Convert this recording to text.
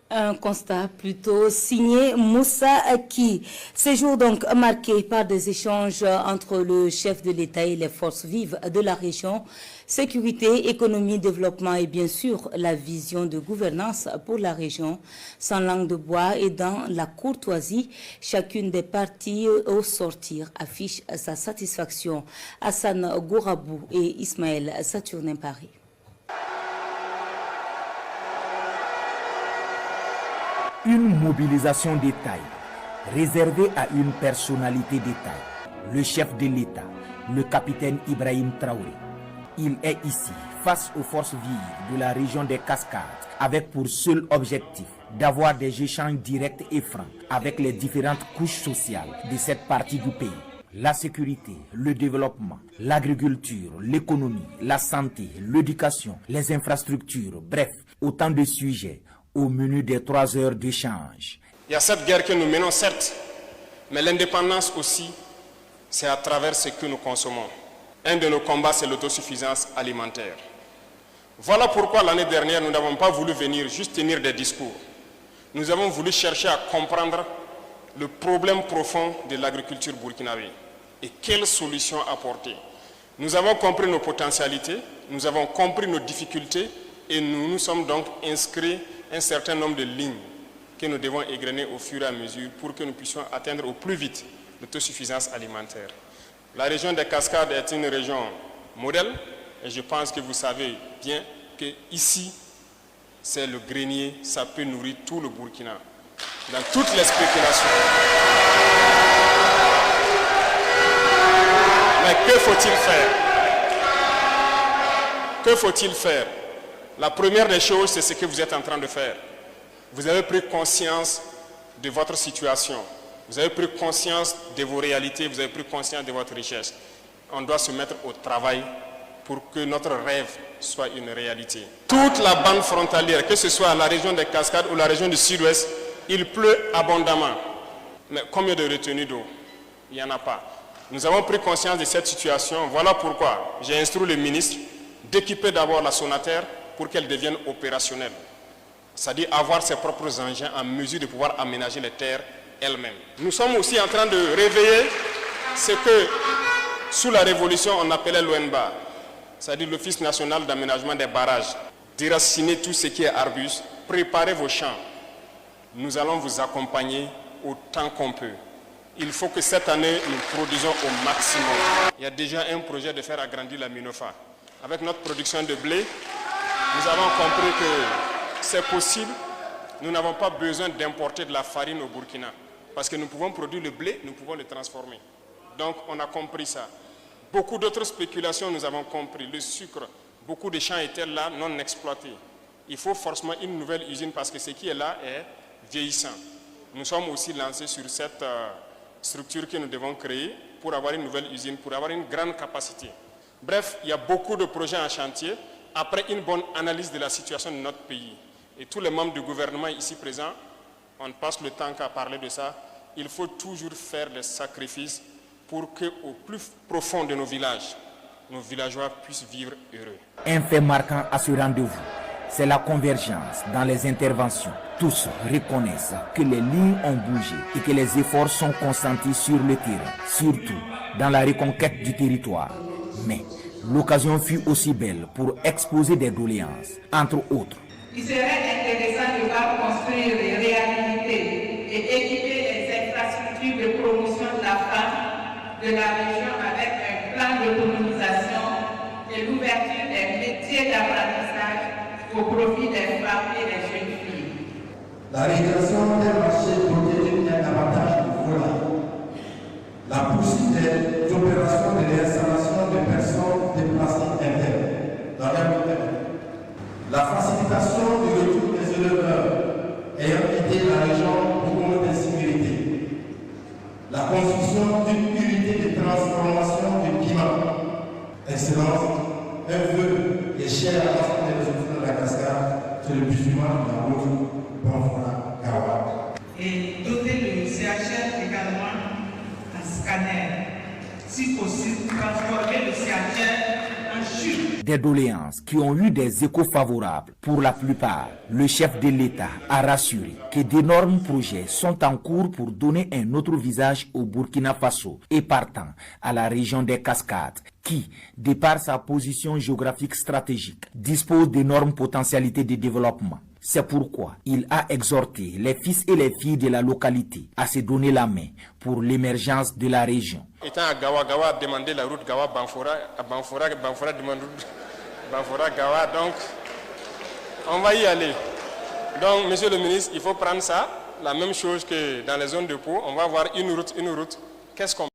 Un constat plutôt signé Moussa Aki. Séjour donc marqué par des échanges entre le chef de l'État et les forces vives de la région. Sécurité, économie, développement et bien sûr la vision de gouvernance pour la région. Sans langue de bois et dans la courtoisie, chacune des parties au sortir affiche sa satisfaction. Hassan Gourabou et Ismaël Saturnin Paris. Une mobilisation de taille, réservée à une personnalité de taille, le chef de l'État, le capitaine Ibrahim Traoré. Il est ici, face aux forces vives de la région des Cascades, avec pour seul objectif d'avoir des échanges directs et francs avec les différentes couches sociales de cette partie du pays. La sécurité, le développement, l'agriculture, l'économie, la santé, l'éducation, les infrastructures, bref, autant de sujets au menu des 3 heures d'échange. Il y a cette guerre que nous menons, certes, mais l'indépendance aussi, c'est à travers ce que nous consommons. Un de nos combats, c'est l'autosuffisance alimentaire. Voilà pourquoi l'année dernière, nous n'avons pas voulu venir juste tenir des discours. Nous avons voulu chercher à comprendre le problème profond de l'agriculture burkinabé et quelles solutions apporter. Nous avons compris nos potentialités, nous avons compris nos difficultés et nous nous sommes donc inscrits un certain nombre de lignes que nous devons égrener au fur et à mesure pour que nous puissions atteindre au plus vite l'autosuffisance alimentaire. La région des Cascades est une région modèle et je pense que vous savez bien que ici, c'est le grenier, ça peut nourrir tout le Burkina dans toutes les spéculations. Mais que faut-il faire? Que faut-il faire? La première des choses, c'est ce que vous êtes en train de faire. Vous avez pris conscience de votre situation. Vous avez pris conscience de vos réalités. Vous avez pris conscience de votre richesse. On doit se mettre au travail pour que notre rêve soit une réalité. Toute la bande frontalière, que ce soit la région des Cascades ou la région du Sud-Ouest, il pleut abondamment. Mais combien de retenues d'eau? Il n'y en a pas. Nous avons pris conscience de cette situation. Voilà pourquoi j'ai instruit le ministre d'équiper d'abord la Sonaterre pour qu'elle devienne opérationnelle. C'est-à-dire avoir ses propres engins en mesure de pouvoir aménager les terres elles-mêmes. Nous sommes aussi en train de réveiller ce que, sous la Révolution, on appelait l'ONBA, c'est-à-dire l'Office national d'aménagement des barrages. Déraciner tout ce qui est arbustes, préparez vos champs. Nous allons vous accompagner autant qu'on peut. Il faut que cette année, nous produisons au maximum. Il y a déjà un projet de faire agrandir la Minofa. Avec notre production de blé, nous avons compris que c'est possible. Nous n'avons pas besoin d'importer de la farine au Burkina. Parce que nous pouvons produire le blé, nous pouvons le transformer. Donc on a compris ça. Beaucoup d'autres spéculations, nous avons compris. Le sucre, beaucoup de champs étaient là, non exploités. Il faut forcément une nouvelle usine parce que ce qui est là est vieillissant. Nous sommes aussi lancés sur cette structure que nous devons créer pour avoir une nouvelle usine, pour avoir une grande capacité. Bref, il y a beaucoup de projets en chantier. Après une bonne analyse de la situation de notre pays, et tous les membres du gouvernement ici présents, on passe le temps qu'à parler de ça, il faut toujours faire des sacrifices pour qu'au plus profond de nos villageois puissent vivre heureux. Un fait marquant à ce rendez-vous, c'est la convergence dans les interventions. Tous reconnaissent que les lignes ont bougé et que les efforts sont consentis sur le terrain, surtout dans la reconquête du territoire. Mais l'occasion fut aussi belle pour exposer des doléances, entre autres. Il serait intéressant de voir construire des réhabiliter et équiper les infrastructures de promotion de la femme de la région avec un plan d'autonomisation et l'ouverture des métiers d'apprentissage au profit des femmes et des jeunes filles. La réalisation des marchés protégés est davantage de vola. La poursuite des opérations de réinstallation de personnes déplacées internes dans leur domaine. La facilitation du retour des éleveurs ayant quitté la région pour cause d'insécurité. La construction d'une unité de transformation du piment. Excellence, un vœu est cher à l'ensemble des ressources de la cascade, c'est le musulman de la route Banfona Gawa. Et doter le CHR également un scanner. Si possible, transformer le CHR en chute. des doléances qui ont eu des échos favorables. Pour la plupart, le chef de l'État a rassuré que d'énormes projets sont en cours pour donner un autre visage au Burkina Faso et partant à la région des Cascades, qui, de par sa position géographique stratégique, dispose d'énormes potentialités de développement. C'est pourquoi il a exhorté les fils et les filles de la localité à se donner la main pour l'émergence de la région. Étant à Gawa, Gawa a demandé la route Gawa-Banfora, à Banfora demande route Banfora-Gawa, donc on va y aller. Donc, monsieur le ministre, il faut prendre ça, la même chose que dans les zones de Pau, on va avoir une route. Qu'est-ce qu'on